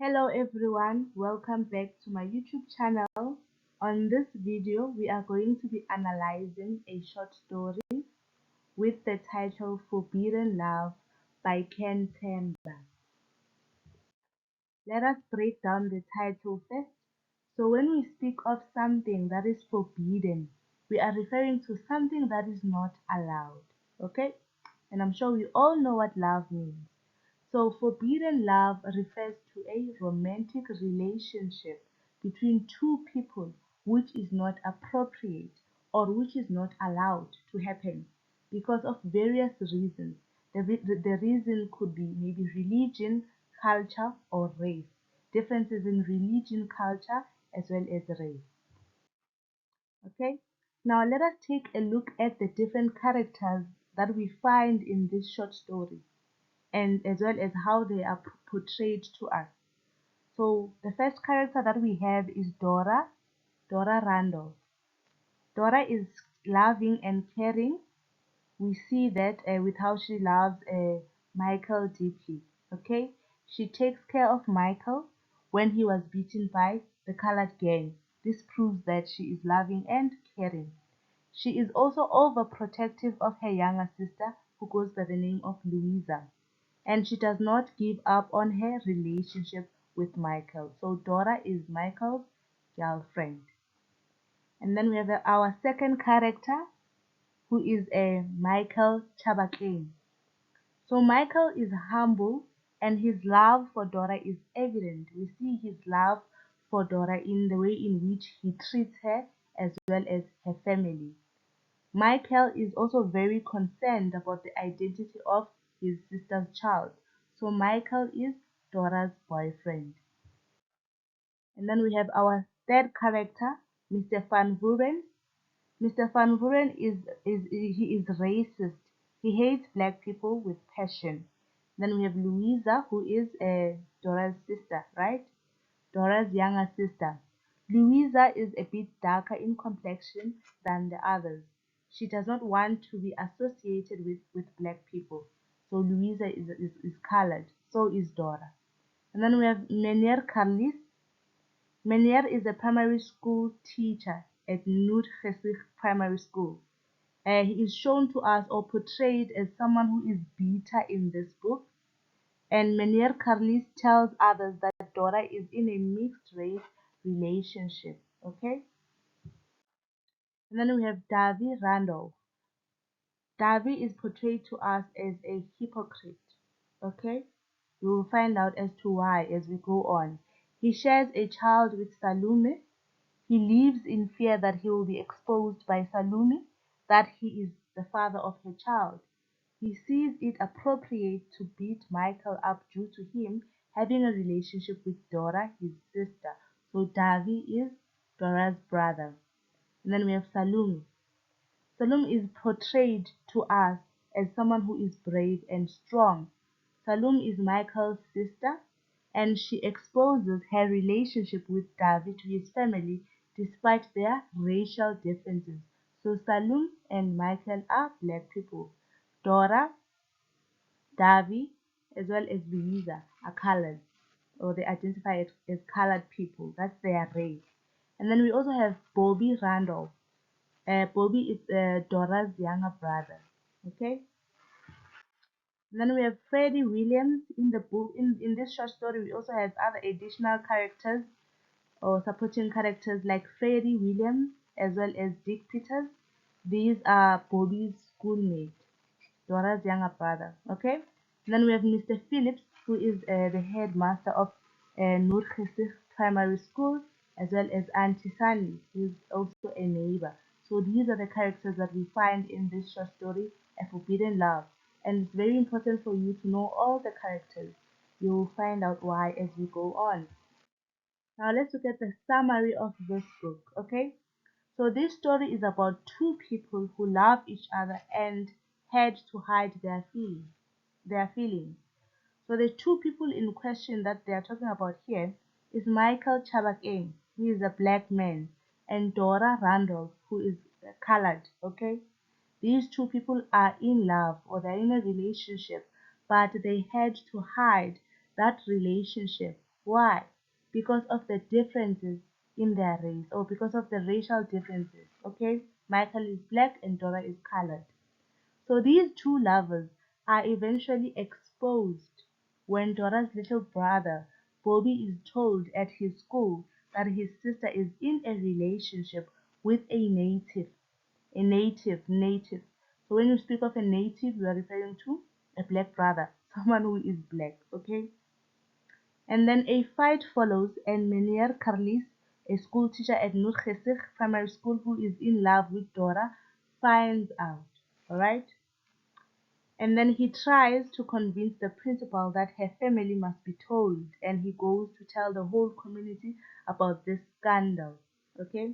Hello everyone, welcome back to my YouTube channel. On this video, we are going to be analyzing a short story with the title Forbidden Love by Ken Temba. Let us break down the title first. So when we speak of something that is forbidden, we are referring to something that is not allowed. Okay? And I'm sure we all know what love means. So forbidden love refers to a romantic relationship between two people which is not appropriate or which is not allowed to happen because of various reasons. The reason could be maybe religion, culture, or race. Differences in religion, culture, as well as race. Okay, now let us take a look at the different characters that we find in this short story and as well as how they are portrayed to us. So the first character that we have is Dora Randall. Dora is loving and caring. We see that with how she loves Michael deeply. Okay, she takes care of Michael when he was beaten by the colored gang. This proves that she is loving and caring. She is also overprotective of her younger sister, who goes by the name of Louisa, and she does not give up on her relationship with Michael. So Dora is Michael's girlfriend. And then we have our second character, who is a Michael Chabakeng. So Michael is humble and his love for Dora is evident. We see his love for Dora in the way in which he treats her as well as her family. Michael is also very concerned about the identity of his sister's child. So Michael is Dora's boyfriend. And then we have our third character, Mr. Van Vuren. Mr. Van Vuren is racist. He hates black people with passion. Then we have Louisa, who is Dora's sister, right? Dora's younger sister. Louisa is a bit darker in complexion than the others. She does not want to be associated with black people. So Louisa is colored. So is Dora. And then we have Meneer Carlis. Meneer is a primary school teacher at Noord Gesig Primary School. He is shown to us or portrayed as someone who is bitter in this book. And Meneer Carlis tells others that Dora is in a mixed race relationship. Okay? And then we have Davy Randolph. Davy is portrayed to us as a hypocrite. Okay? We will find out as to why as we go on. He shares a child with Salome. He lives in fear that he will be exposed by Salome, that he is the father of her child. He sees it appropriate to beat Michael up due to him having a relationship with Dora, his sister. So Davy is Dora's brother. And then we have Salome. Salome is portrayed to us as someone who is brave and strong. Salome is Michael's sister, and she exposes her relationship with David to his family despite their racial differences. So Salome and Michael are black people. Dora, Davi, as well as Louisa are colored, or they identify as colored people. That's their race. And then we also have Bobby Randolph. Bobby is Dora's younger brother. Okay. And then we have Freddie Williams in the book. In this short story, we also have other additional characters or supporting characters like Freddie Williams as well as Dick Peters. These are Bobby's schoolmate, Dora's younger brother. Okay. And then we have Mr. Phillips, who is the headmaster of Noord Gesig Primary School, as well as Auntie Sunny, who is also a neighbor. So these are the characters that we find in this short story, A Forbidden Love. And it's very important for you to know all the characters. You will find out why as we go on. Now let's look at the summary of this book, okay? So this story is about two people who love each other and had to hide their feelings. So the two people in question that they are talking about here is Michael Chabakeng, who is a black man, and Dora Randolph, who is colored, okay? These two people are in love or they're in a relationship, but they had to hide that relationship Why? Because of the differences in their race, or because of the racial differences. Okay, Michael is black and Dora is colored. So these two lovers are eventually exposed when Dora's little brother Bobby is told at his school that his sister is in a relationship with a native. So when you speak of a native, you are referring to a black brother, someone who is black, okay? And then a fight follows, and Meneer Carlis, a school teacher at Nur Gesig Primary School who is in love with Dora, finds out. Alright? And then he tries to convince the principal that her family must be told, and he goes to tell the whole community about this scandal. Okay?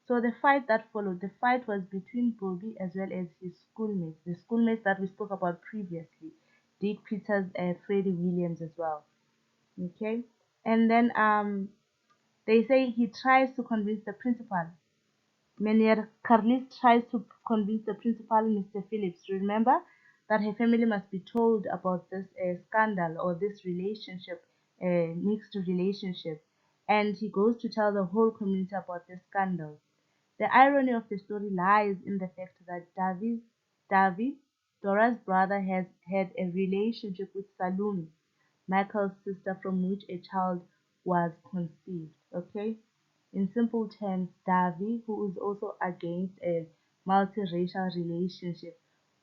So the fight that followed, the fight was between Bobby as well as his schoolmates, the schoolmates that we spoke about previously, Dick Peters and Freddie Williams as well. Okay? And then they say he tries to convince the principal. Meneer Carlis tries to convince the principal, Mr. Phillips, to remember that her family must be told about this scandal or this relationship, mixed relationship, and he goes to tell the whole community about this scandal. The irony of the story lies in the fact that David, Dora's brother, has had a relationship with Salome, Michael's sister, from which a child was conceived. Okay? In simple terms, Davi, who is also against a multiracial relationship,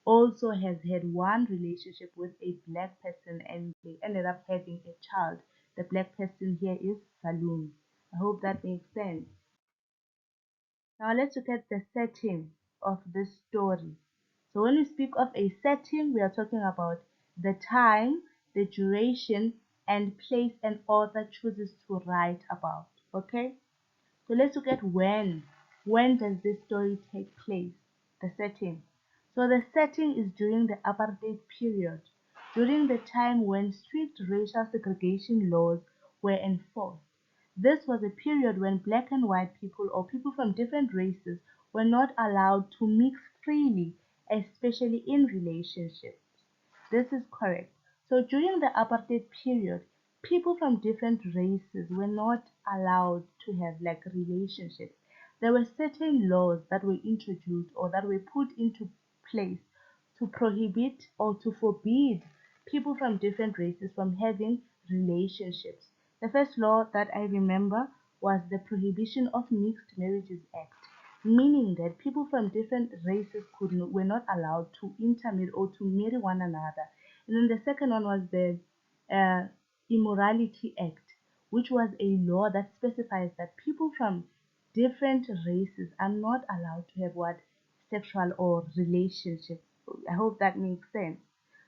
also has had one relationship with a black person and they ended up having a child. The black person here is Saloon. I hope that makes sense. Now let's look at the setting of this story. So when we speak of a setting, we are talking about the time, the duration, and place an author chooses to write about. Okay? So let's look at when. When does this story take place? The setting. So the setting is during the apartheid period, during the time when strict racial segregation laws were enforced. This was a period when black and white people or people from different races were not allowed to mix freely, especially in relationships. This is correct. So during the apartheid period, people from different races were not allowed to have like relationships. There were certain laws that were introduced or that were put into place to prohibit or to forbid people from different races from having relationships. The first law that I remember was the Prohibition of Mixed Marriages Act, meaning that people from different races were not allowed to intermarry or to marry one another. And then the second one was the uh, Immorality Act, which was a law that specifies that people from different races are not allowed to have what sexual or relationships. I hope that makes sense.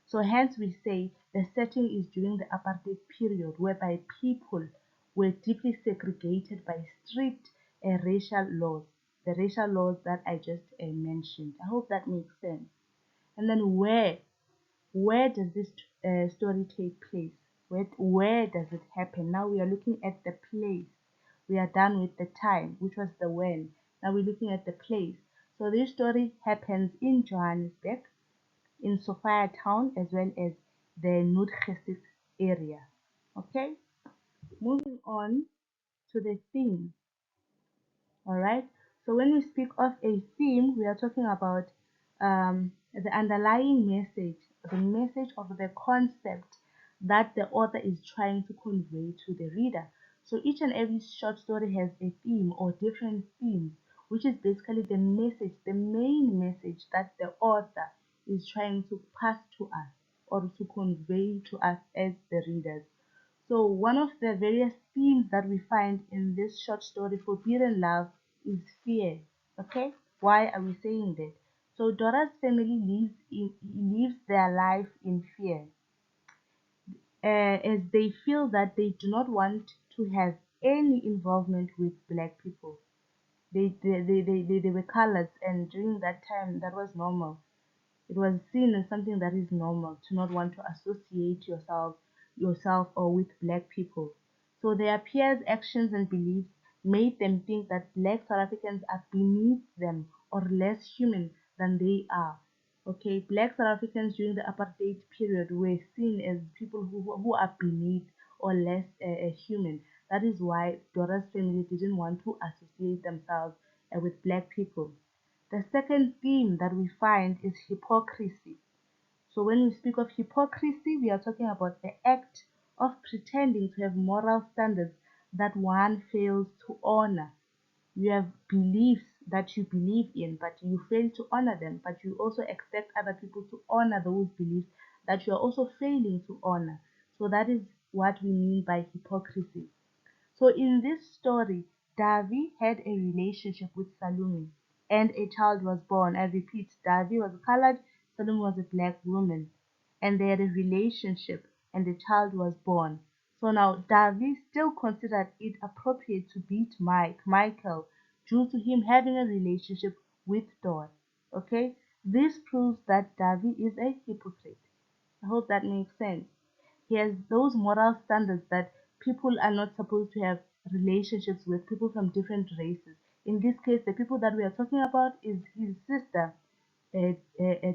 So hence we say the setting is during the apartheid period whereby people were deeply segregated by strict racial laws, the racial laws that I just mentioned. I hope that makes sense. And then where does this story take place? Where does it happen? Now we are looking at the place. We are done with the time, which was the when. Now we're looking at the place. So this story happens in Johannesburg, in Sophia town, as well as the Noordgesig area. Okay, moving on to the theme. All right. So when we speak of a theme, we are talking about the underlying message, the message of the concept that the author is trying to convey to the reader. So each and every short story has a theme or different themes, which is basically the message, the main message that the author is trying to pass to us or to convey to us as the readers. So one of the various themes that we find in this short story, Forbidden Love, is fear. Okay, why are we saying that? So Dora's family lives their life in fear, as they feel that they do not want to have any involvement with black people. They were colored, and during that time, that was normal. It was seen as something that is normal to not want to associate yourself or with black people. So their peers' actions and beliefs made them think that black South Africans are beneath them or less human than they are. Okay, black South Africans during the apartheid period were seen as people who are beneath or less human. That is why Dora's family didn't want to associate themselves with black people. The second theme that we find is hypocrisy. So when we speak of hypocrisy, we are talking about the act of pretending to have moral standards that one fails to honor. You have beliefs that you believe in, but you fail to honor them, but you also expect other people to honor those beliefs that you are also failing to honor. So that is what we mean by hypocrisy. So in this story, Davi had a relationship with Salome and a child was born. I repeat, Davi was colored, Salome was a black woman, and they had a relationship and a child was born. So now Davi still considered it appropriate to beat Michael, due to him having a relationship with Dawn. Okay? This proves that Davi is a hypocrite. I hope that makes sense. He has those moral standards that people are not supposed to have relationships with people from different races. In this case, the people that we are talking about is his sister,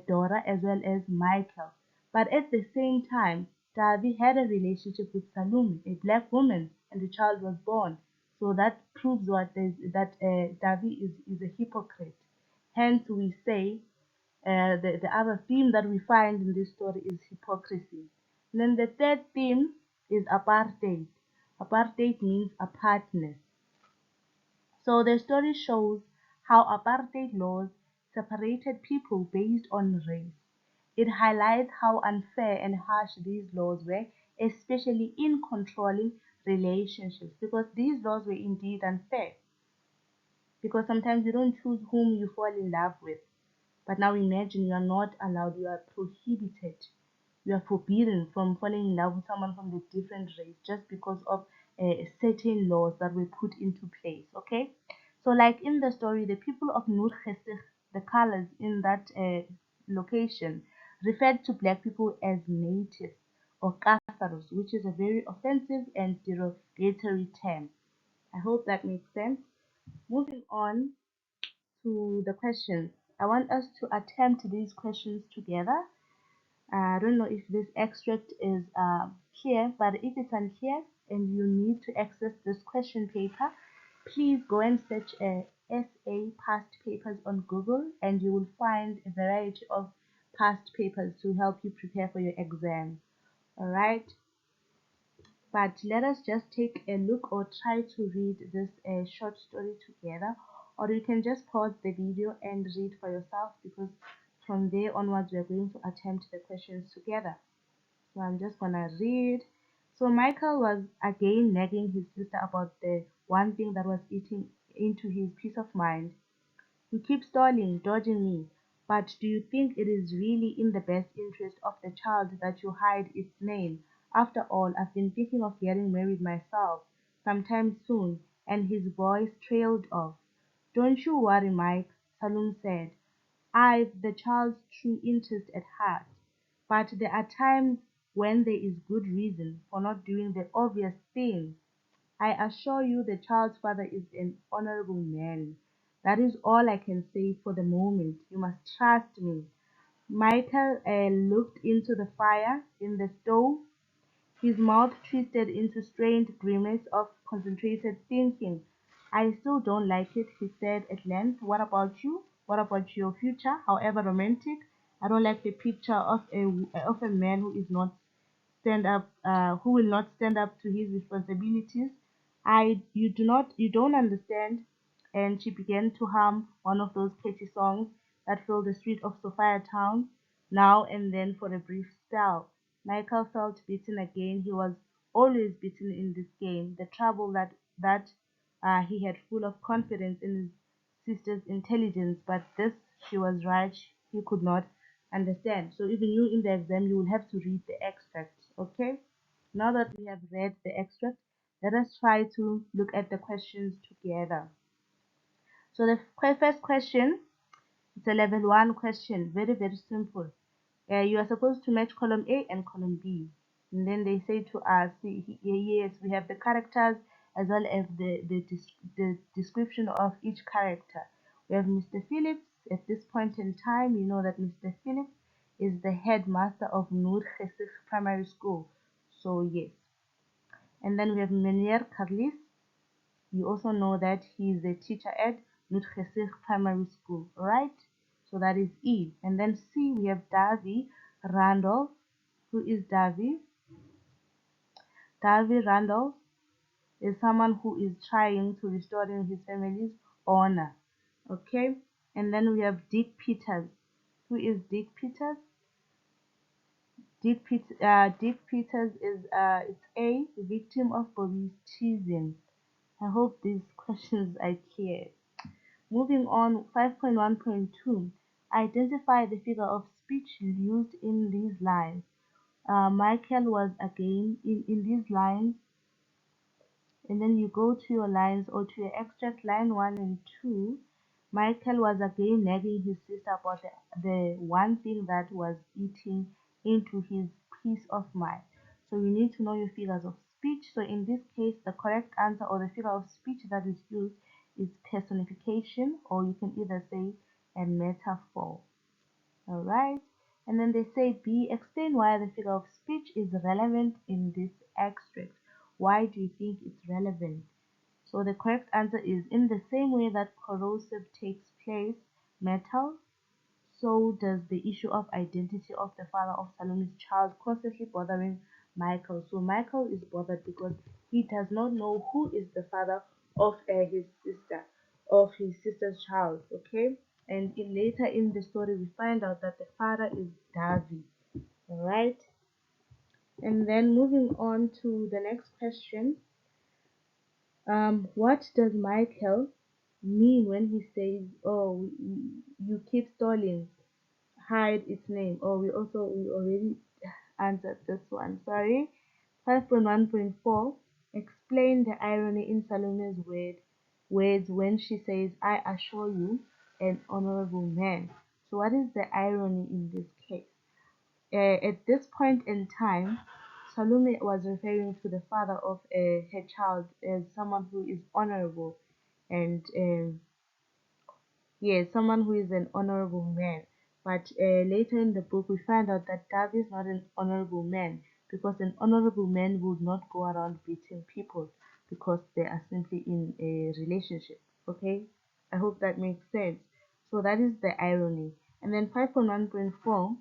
Dora, as well as Michael. But at the same time, Davi had a relationship with Salome, a black woman, and the child was born. So that proves that Davi is a hypocrite. Hence, we say the other theme that we find in this story is hypocrisy. And then the third theme is apartheid. Apartheid means apartness. So the story shows how apartheid laws separated people based on race. It highlights how unfair and harsh these laws were, especially in controlling relationships, because these laws were indeed unfair. Because sometimes you don't choose whom you fall in love with. But now imagine you are not allowed, you are prohibited, you are forbidden from falling in love with someone from the different race just because of certain laws that were put into place. Okay, so like in the story, the people of Nur Khesir, the colors in that location, referred to black people as natives or Kasaros, which is a very offensive and derogatory term. I hope that makes sense. Moving on to the questions. I want us to attempt these questions together. I don't know if this extract is here, but if it's unclear and you need to access this question paper, please go and search SA past papers on Google and you will find a variety of past papers to help you prepare for your exam. All right. But let us just take a look or try to read this short story together, or you can just pause the video and read for yourself because from there onwards we are going to attempt the questions together. So I'm just gonna read. So Michael was again nagging his sister about the one thing that was eating into his peace of mind. You keep stalling, dodging me, but do you think it is really in the best interest of the child that you hide its name? After all, I've been thinking of getting married myself, sometime soon, and his voice trailed off. Don't you worry, Mike, Salome said. I've the child's true interest at heart, but there are times when there is good reason for not doing the obvious thing. I assure you the child's father is an honorable man. That is all I can say for the moment. You must trust me. Michael looked into the fire in the stove, his mouth twisted into strained grimace of concentrated thinking. I still don't like it, he said at length. What about you? What about your future, however romantic? I don't like the picture of a man who will not stand up to his responsibilities. You don't understand. And she began to hum one of those catchy songs that fill the street of Sophia town now and then for a brief spell. Michael felt beaten again. He was always beaten in this game. The trouble that he had full of confidence in his sister's intelligence, but this she was right, he could not understand. So even you in the exam, you will have to read the extract. Okay. Now that we have read the extract, let us try to look at the questions together. So the first question, it's a level 1 question, very, very simple. You are supposed to match column A and column B. And then they say to us, yes, we have the characters as well as the description of each character. We have Mr. Phillips. At this point in time, you know that Mr. Phillips is the headmaster of Noor Khesir Primary School. So yes. And then we have Meneer Carlis. You also know that he is the teacher at Nutgesig Primary School, right? So that is E. And then C, we have Davy Randolph. Who is Davy? Davy Randolph is someone who is trying to restore his family's honor. Okay? And then we have Dick Peters. Who is Dick Peters? Dick Peters is it's a victim of Bobby's teasing. I hope these questions are clear. Moving on, 5.1.2. Identify the figure of speech used in these lines. Michael was again in these lines, and then you go to your lines or to your extract line 1 and 2. Michael was again nagging his sister about the one thing that was eating into his peace of mind. So you need to know your figures of speech. So in this case, the correct answer or the figure of speech that is used is personification, or you can either say a metaphor. All right. And then they say B, explain why the figure of speech is relevant in this extract. Why do you think it's relevant? So the correct answer is in the same way that corrosive takes place, metal, so does the issue of identity of the father of Salome's child constantly bothering Michael. So Michael is bothered because he does not know who is the father of his sister's child. Okay, and later in the story we find out that the father is Davy. All right, and then moving on to the next question. What does Michael mean when he says, "Oh, you keep stalling"? Hide its name. Oh, we already answered this one. Sorry. 5.1.4. Explain the irony in Salome's words when she says, "I assure you, an honorable man." So what is the irony in this case? At this point in time, Salome was referring to the father of her child as someone who is honorable, and yes, someone who is an honorable man. But later in the book, we find out that David is not an honorable man, because an honorable man would not go around beating people because they are simply in a relationship. Okay, I hope that makes sense. So that is the irony. And then 5.1.4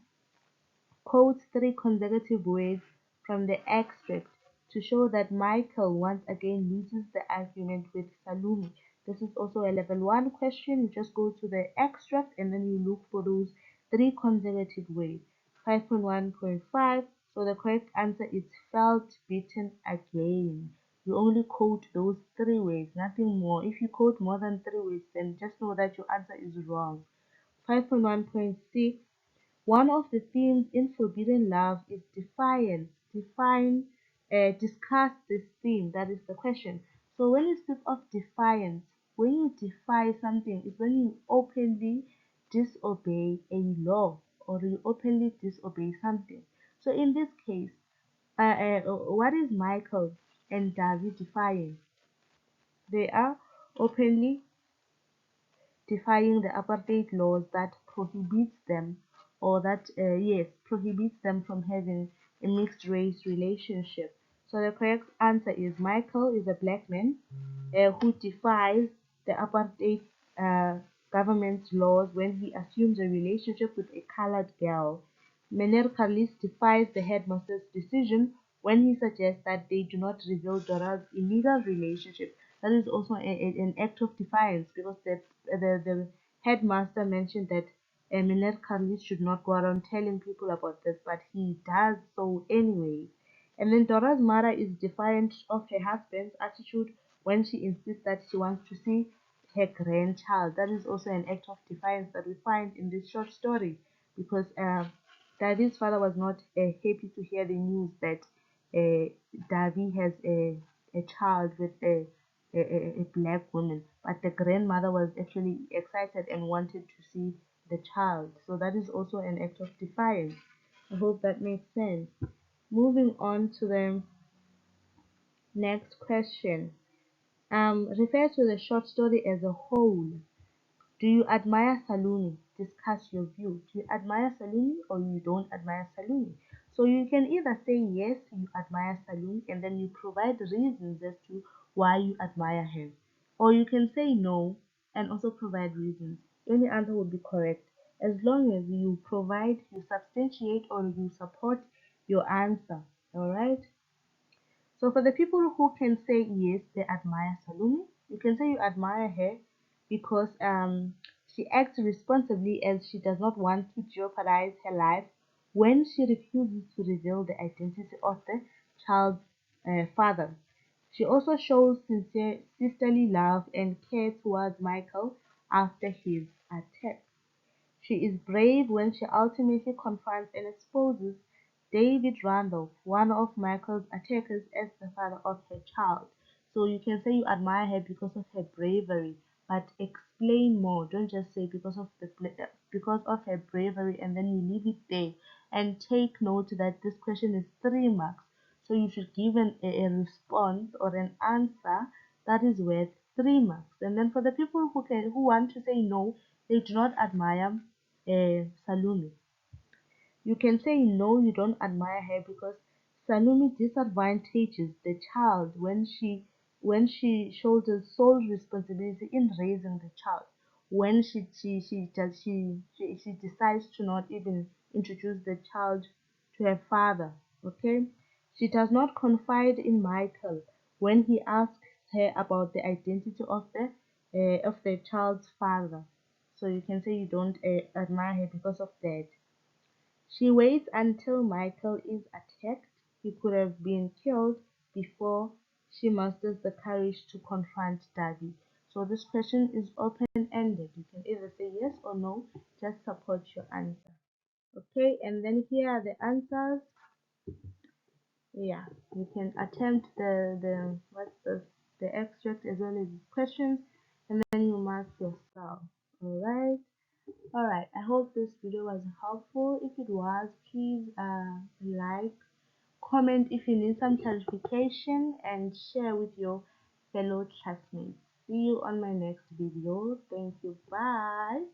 quotes three consecutive words from the extract to show that Michael once again loses the argument with Salome. This is also a level 1 question. You just go to the extract and then you look for those three consecutive words. 5.1.5. So the correct answer is felt beaten again. You only quote those three words, nothing more. If you quote more than three words, then just know that your answer is wrong. 5.1.6. One of the themes in Forbidden Love is defiance. Discuss this theme. That is the question. So when you speak of defiance, when you defy something, is when you openly disobey a law or you openly disobey something. So in this case, what is Michael and David defying? They are openly defying the apartheid laws that prohibits them or that yes prohibits them from having a mixed race relationship. So the correct answer is Michael is a black man who defies the apartheid uh, government's laws when he assumes a relationship with a colored girl. Mener Carlis defies the headmaster's decision when he suggests that they do not reveal Dora's illegal relationship. That is also an act of defiance because the headmaster mentioned that Mener Carlis should not go around telling people about this, but he does so anyway. And then Dora's mother is defiant of her husband's attitude when she insists that she wants to see her grandchild. That is also an act of defiance that we find in this short story because David's father was not happy to hear the news that uh, David has a child with a black woman, but the grandmother was actually excited and wanted to see the child. So that is also an act of defiance. I hope that makes sense. Moving on to the next question. Refer to the short story as a whole. Do you admire Salome? Discuss your view. Do you admire Salome or you don't admire Salome? So you can either say yes, you admire Salome, and then you provide reasons as to why you admire her. Or you can say no and also provide reasons. Any answer would be correct as long as you provide, you substantiate, or you support your answer. Alright? So for the people who can say yes, they admire Salome. You can say you admire her because she acts responsibly as she does not want to jeopardize her life when she refuses to reveal the identity of the child's father. She also shows sincere sisterly love and care towards Michael after his attack. She is brave when she ultimately confronts and exposes David Randolph, one of Michael's attackers, as the father of her child. So you can say you admire her because of her bravery, but explain more. Don't just say because of her bravery and then you leave it there. And take note that this question is 3 marks. So you should give a response or an answer that is worth 3 marks. And then for the people who want to say no, they do not admire Salome. You can say no, you don't admire her because Salome disadvantages the child when she shoulders sole responsibility in raising the child. When she decides to not even introduce the child to her father. Okay, she does not confide in Michael when he asks her about the identity of the child's father. So you can say you don't admire her because of that. She waits until Michael is attacked. He could have been killed before she musters the courage to confront Darby. So this question is open-ended. You can either say yes or no. Just support your answer. Okay, and then here are the answers. Yeah, you can attempt the extract as well as the questions, and then you mark yourself. Alright. Alright, I hope this video was helpful. If it was, please like, comment if you need some clarification, and share with your fellow classmates. See you on my next video. Thank you. Bye.